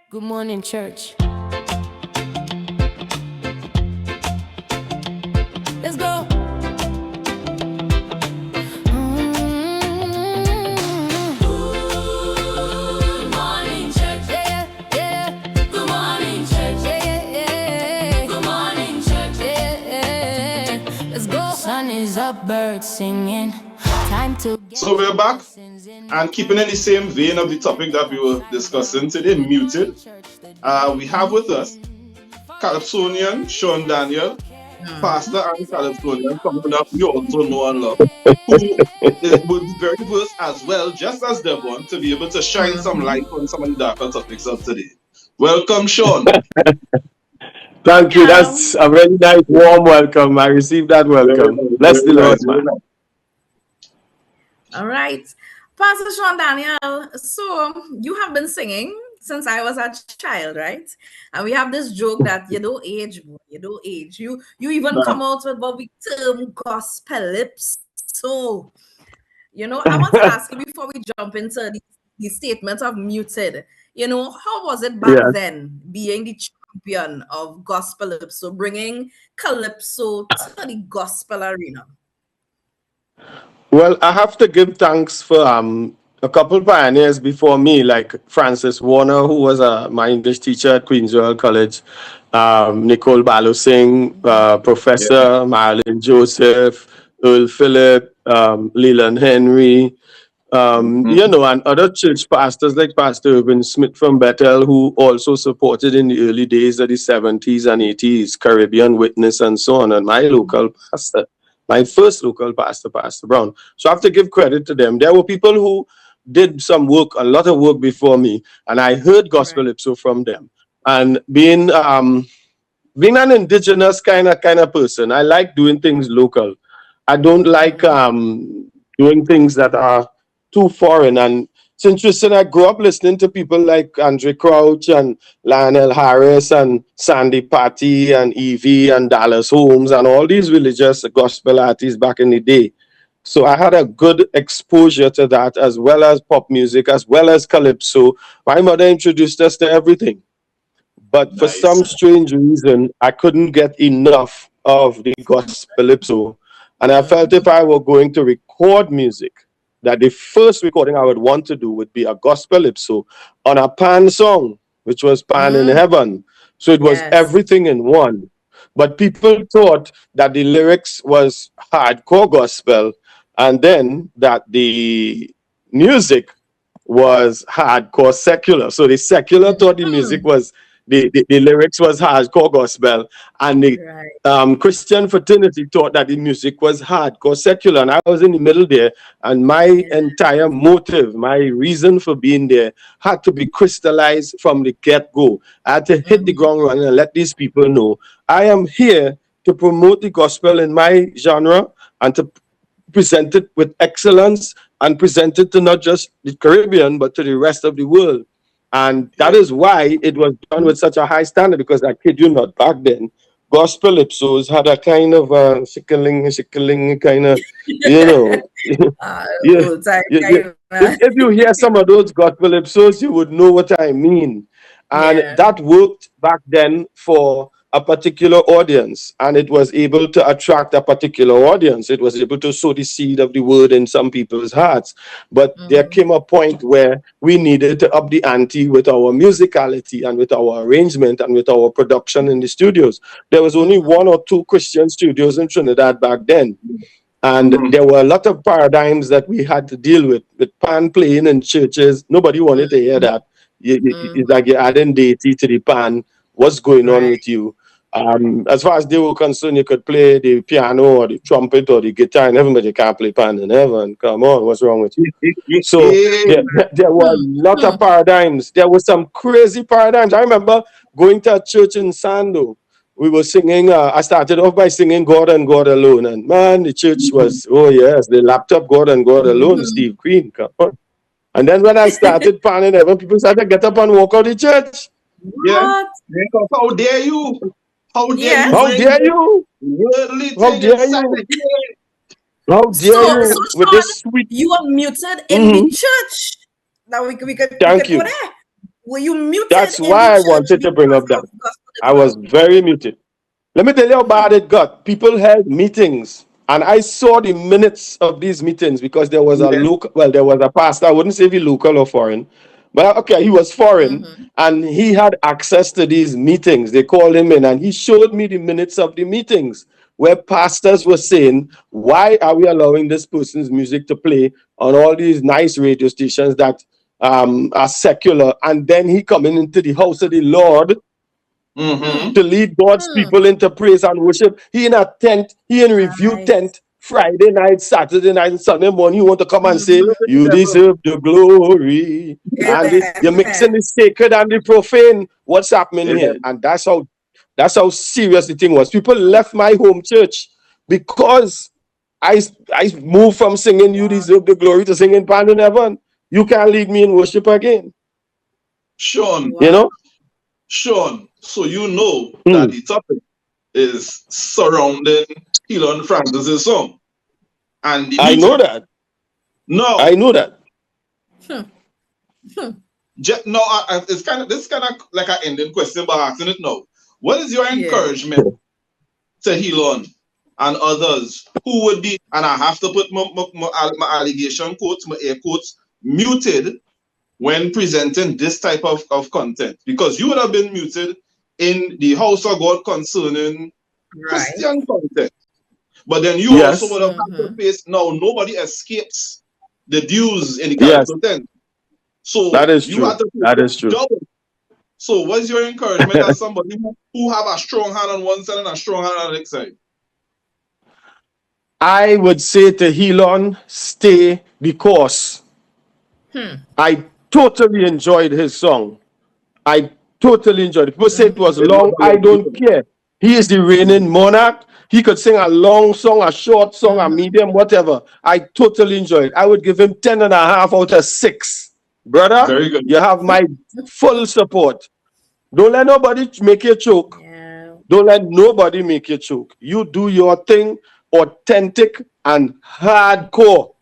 Good morning, church. Let's go. Good morning, church. Yeah, yeah. Good morning, church. Yeah, yeah. Good morning, church. Yeah, yeah. Let's go. Sun is up, birds singing. Time to get So we're back and keeping in the same vein of the topic that we were discussing today, muted. We have with us Calypsonian Sean Daniel, Pastor and Calypsonian, someone that we also know and love, who would be very versed as well, just as Devon, to be able to shine some light on some of the darker topics of today. Welcome, Sean. Thank you. That's a very nice, warm welcome. I received that welcome. Bless the Lord, man. All right. Pastor Sean Daniel, so you have been singing since I was a child, right? And we have this joke that you don't age, boy, you don't age. You even come out with what we term gospelips. So, I want to ask you before we jump into the statement of muted, how was it back then being the champion of gospelips, bringing calypso to the gospel arena? Well, I have to give thanks for a couple pioneers before me, like Francis Warner, who was my English teacher at Queen's Royal College, Nicole Balo Singh, Professor Marilyn Joseph, Earl Phillip, Leland Henry, and other church pastors like Pastor Urban Smith from Bethel, who also supported in the early days of the 70s and 80s, Caribbean Witness and so on, and my local pastor. My first local pastor, Pastor Brown. So I have to give credit to them. There were people who did some work, a lot of work before me, and I heard gospel ipso from them. And being an indigenous kind of person, I like doing things local. I don't like doing things that are too foreign. And it's interesting, I grew up listening to people like Andre Crouch and Lionel Harris and Sandy Patty and Evie and Dallas Holmes and all these religious gospel artists back in the day. So I had a good exposure to that, as well as pop music, as well as calypso. My mother introduced us to everything. But for some strange reason, I couldn't get enough of the gospel. And I felt if I were going to record music, that the first recording I would want to do would be a gospel ipso on a Pan song, which was Pan in Heaven. So it was everything in one. But people thought that the lyrics was hardcore gospel, and then that the music was hardcore secular. So the secular thought the music was the lyrics was hardcore gospel, and the Christian fraternity thought that the music was hardcore secular. And I was in the middle there, and my entire motive, my reason for being there had to be crystallized from the get-go. I had to hit the ground running and let these people know I am here to promote the gospel in my genre and to present it with excellence and present it to not just the Caribbean, but to the rest of the world. And that is why it was done with such a high standard, because I kid you not, back then, gospel ipsos had a kind of shickling kind of, if you hear some of those gospel ipsos, you would know what I mean. And that worked back then for a particular audience, and it was able to attract a particular audience. It was able to sow the seed of the word in some people's hearts. But there came a point where we needed to up the ante with our musicality and with our arrangement and with our production in the studios. There was only one or two Christian studios in Trinidad back then. And there were a lot of paradigms that we had to deal with pan playing in churches. Nobody wanted to hear that. It's like you're adding deity to the pan. What's going on with you? As far as they were concerned, you could play the piano or the trumpet or the guitar in heaven, but you can't play pan in heaven. Come on, what's wrong with you? So there were a lot of paradigms. There were some crazy paradigms. I remember going to a church in Sando. We were singing, I started off by singing God and God Alone. And man, the church was, oh yes, they lapped up God and God Alone, Steve Queen. Come on. And then when I started pan in heaven, people started to get up and walk out the church. Yeah. How dare you? How dare you? How dare you? How dare you? How dare you? So with this sweet... You are muted in the church. Now we could Thank you. go there. Were you muted That's in the why I church wanted to bring because up that. of gospel I was music? very muted. Let me tell you how bad it got. People held meetings, and I saw the minutes of these meetings because there was a Yeah. local, well, there was a pastor. I wouldn't say if he local or foreign, but okay, he was foreign, and he had access to these meetings. They called him in, and he showed me the minutes of the meetings where pastors were saying, "Why are we allowing this person's music to play on all these nice radio stations that are secular?" And then he coming into the house of the Lord Mm-hmm. to lead God's people into praise and worship. He in a tent, he in review Right. tent Friday night, Saturday night, and Sunday morning. You want to come and say, "You Devil. deserve the glory." And you're mixing the sacred and the profane. What's happening Yeah. here? And that's how serious the thing was. People left my home church because I moved from singing "You Deserve the Glory" to singing "Pan in Heaven." You can't lead me in worship again. Sean, You know? Sean, so you know that Hmm. the topic is surrounding Elon Francis's song and the I know muted. that. No, I know that. no, it's kind of this kind of like an ending question, but asking it now. What is your Yeah. encouragement to Elon and others who would be, and I have to put my allegation quotes, my air quotes, muted when presenting this type of content? Because you would have been muted in the house of God concerning Right. Christian content. But then you Yes. also would have had to face, now nobody escapes the dues in the Yes. Calypso 10. So That is you true. had to That is true. double. So what's your encouragement as somebody who have a strong hand on one side and a strong hand on the next side? I would say to Helon, stay the course. I totally enjoyed his song. I totally enjoyed it. People say it was long. I don't care. He is the reigning monarch. He could sing a long song, a short song, a medium, whatever. I totally enjoyed it. I would give him 10.5 out of 6. Brother, Very good. you have my full support. Don't let nobody make you choke. Yeah. Don't let nobody make you choke. You do your thing, authentic and hardcore.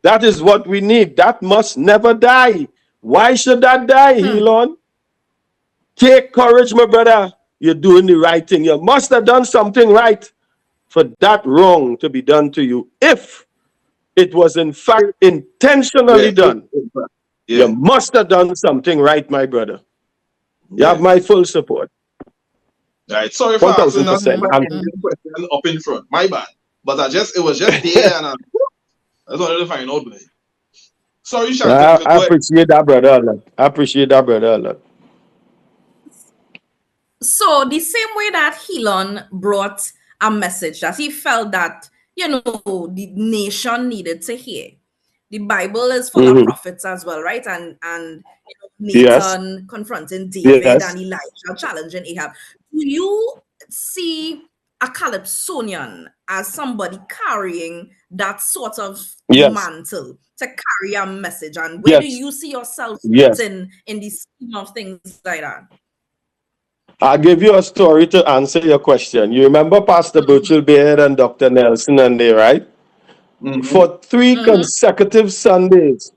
That is what we need. That must never die. Why should that die, Helon? Take courage, my brother. You're doing the right thing. You must have done something right for that wrong to be done to you. If it was in fact intentionally done, you must have done something right, my brother. You have my full support. Right. Sorry for asking that 1000%. question up in front. My bad. But it was just there and I just wanted to find out. Sorry, Shanti. I appreciate that, brother, a lot. I appreciate that, brother, a lot. So the same way that Helon brought a message that he felt that, the nation needed to hear. The Bible is full of prophets as well, right? And Nathan confronting David and Elijah challenging Ahab. Do you see a Calypsonian as somebody carrying that sort of mantle to carry a message? And where do you see yourself in the scheme of things like that? I'll give you a story to answer your question. You remember Pastor Burchell Baird and Dr. Nelson and they, right? For 3 consecutive Sundays,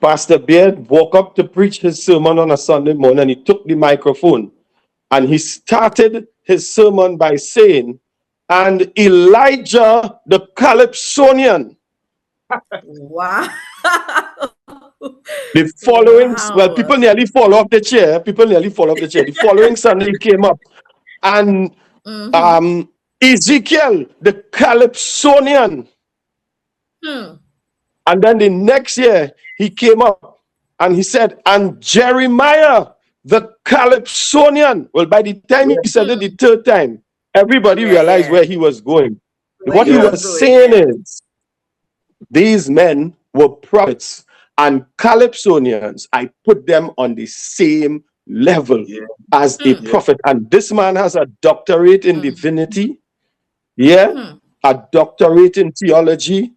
Pastor Baird woke up to preach his sermon on a Sunday morning and he took the microphone and he started his sermon by saying, "And Elijah the Calypsonian." Wow. The following, people nearly fall off the chair. The following Sunday came up and Ezekiel, the Calypsonian. And then the next year he came up and he said, "And Jeremiah, the Calypsonian." Well, by the time he said it the third time, everybody realized where he was going. What he was saying is, these men were prophets. And Calypsonians, I put them on the same level as a prophet. And this man has a doctorate in divinity. A doctorate in theology.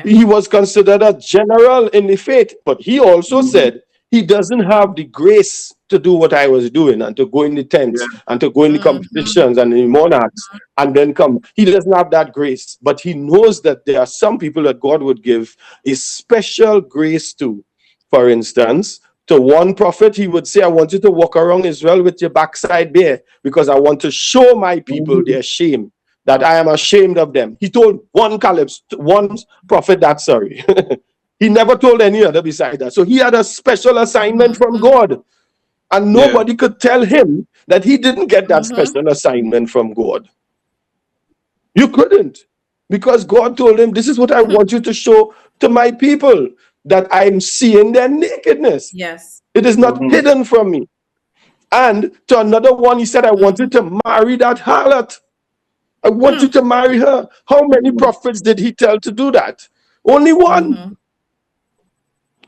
He was considered a general in the faith. But he also said he doesn't have the grace to do what I was doing and to go in the tents and to go in the competitions and the monarchs and then come. He doesn't have that grace, but he knows that there are some people that God would give a special grace to for instance, to one prophet, he would say, I want you to walk around Israel with your backside bare because I want to show my people their shame, that I am ashamed of them. He told one prophet that, sorry. He never told any other beside that. So he had a special assignment from God. And nobody could tell him that he didn't get that special assignment from God. You couldn't. Because God told him, this is what I want you to show to my people, that I'm seeing their nakedness. Yes. It is not hidden from me. And to another one, he said, I want you to marry that harlot. I want you to marry her. How many prophets did he tell to do that? Only one.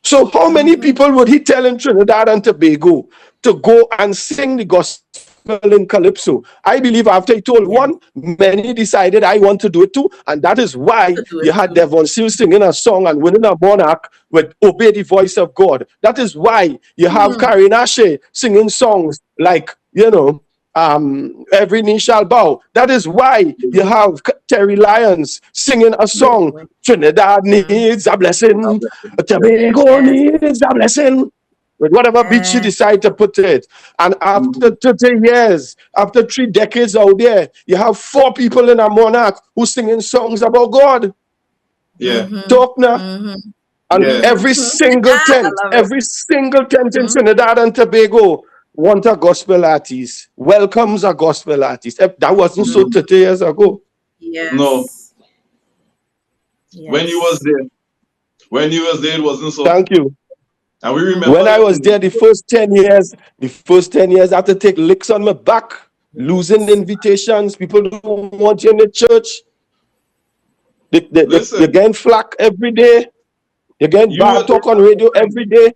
So how many people would he tell in Trinidad and Tobago to go and sing the gospel in Calypso? I believe after he told one, many decided I want to do it too. And that is why you had Devon Seal singing a song and winning a monarch with Obey the Voice of God. That is why you have Karen Ashe singing songs like, you know, Every Knee Shall Bow. That is why you have Terry Lyons singing a song, Trinidad needs a blessing, Tobago needs a blessing, with whatever beat she decide to put it. And after 30 years, after 3 decades out there, you have 4 people in a monarch who singing songs about God. Talk now. And every single tent in Trinidad and Tobago want a gospel artist, welcomes a gospel artist. That wasn't so 30 years ago. Yes. No. Yes. When you was there, it wasn't so. Thank you. And we remember when I was there, the first 10 years, I had to take licks on my back, losing invitations. People don't want you in the church. You're getting flack every day. You're getting bad talk on radio every day.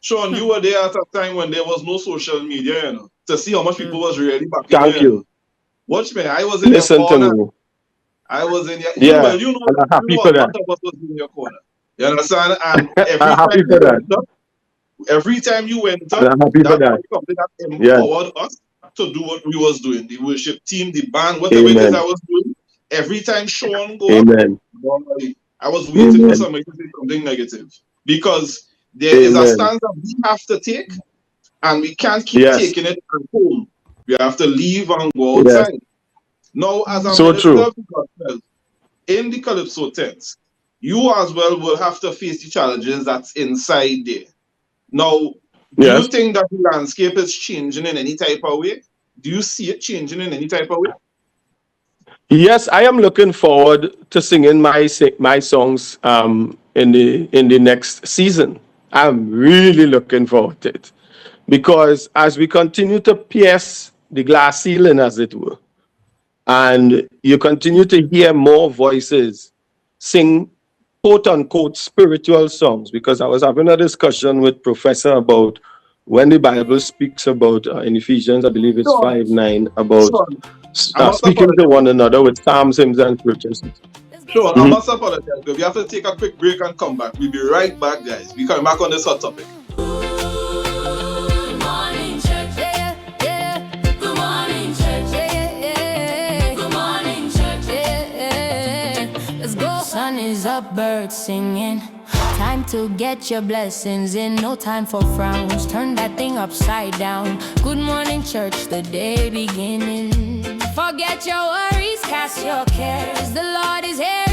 Sean, you were there at a time when there was no social media, you know, to see how much people was really back in Thank there. you. Watch me. I was in Listen your corner. to me. I was in your I'm happy for that. was in your corner. You understand? And every time you went up, I'm happy for that. Something that empowered us to do what we was doing. The worship team, the band, whatever it is I was doing. Every time Sean go up, I was waiting for somebody to say something negative. Because there is a stance that we have to take, and we can't keep taking it at home. We have to leave and go outside. Now, as a minister of the gospel in the Calypso tent, you as well will have to face the challenges that's inside there. Now, do you think that the landscape is changing in any type of way? Do you see it changing in any type of way? Yes, I am looking forward to singing my songs in the next season. I'm really looking forward to it, because as we continue to pierce the glass ceiling, as it were, and you continue to hear more voices sing quote-unquote spiritual songs, because I was having a discussion with Professor about when the Bible speaks about, in Ephesians, I believe it's 5:9, about speaking to one another with psalms, hymns, and spirituals. Sure, I must apologize, but we have to take a quick break and come back. We'll be right back, guys. We're coming back on this hot topic. Good morning, church. Yeah, yeah. Good morning, church. Yeah, yeah. Good morning, church. Yeah, yeah. Let's go. Sun is up, birds singing. Time to get your blessings in. No time for frowns. Turn that thing upside down. Good morning, church. The day beginning. Forget your worries, cast your cares. The Lord is here.